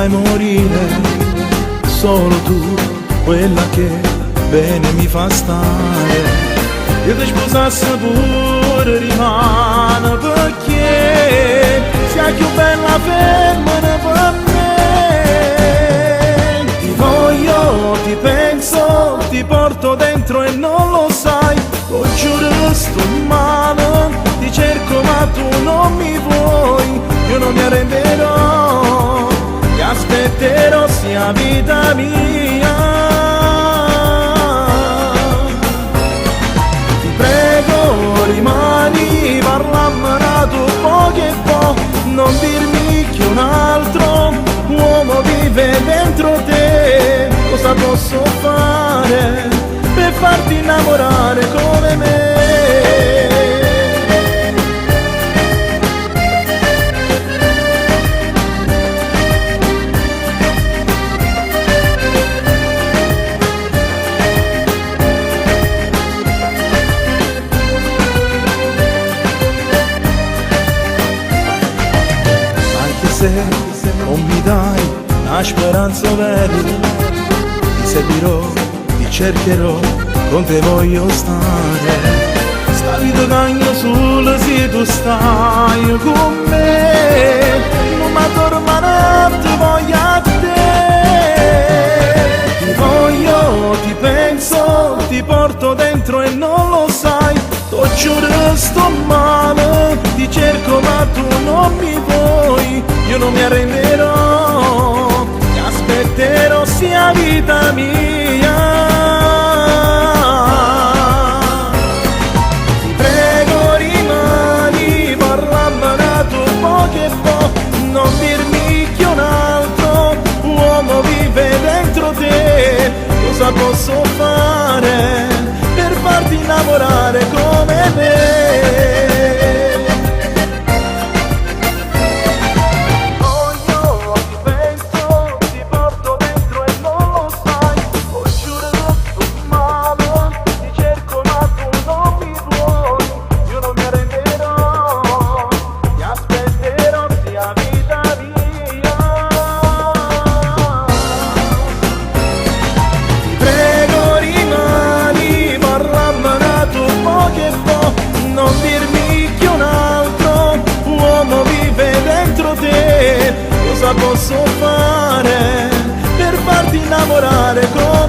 fai morire, solo tu, quella che bene mi fa stare. Io ti sposassi pure rimane perché sia più bella femmina per me. Ti voglio, ti penso, ti porto dentro e non lo sai. Lo giuro sto male, ti cerco ma tu non mi vuoi. Io non mi arrenderò, ti aspetterò sia vita mia. Rimani, parlammene tu poco e po', non dirmi che un altro uomo vive dentro te. Cosa posso fare per farti innamorare come me? Se non mi dai una speranza vera, ti seguirò, ti cercherò, con te voglio stare. Sta vita cagno solo se tu stai con me, non mi addormano, ti voglio a te. Ti voglio, ti penso, ti porto dentro e non lo sai. T'ho giuro sto male, ti cerco ma tu non mi vuoi. Io non mi arrenderò, ti aspetterò sia vita mia. Ti prego rimani, parlammene tu poco e po', non dirmi che un altro uomo vive dentro te. Cosa posso fare per farti innamorare come me? Non dirmi che un altro uomo vive dentro te. Cosa posso fare per farti innamorare come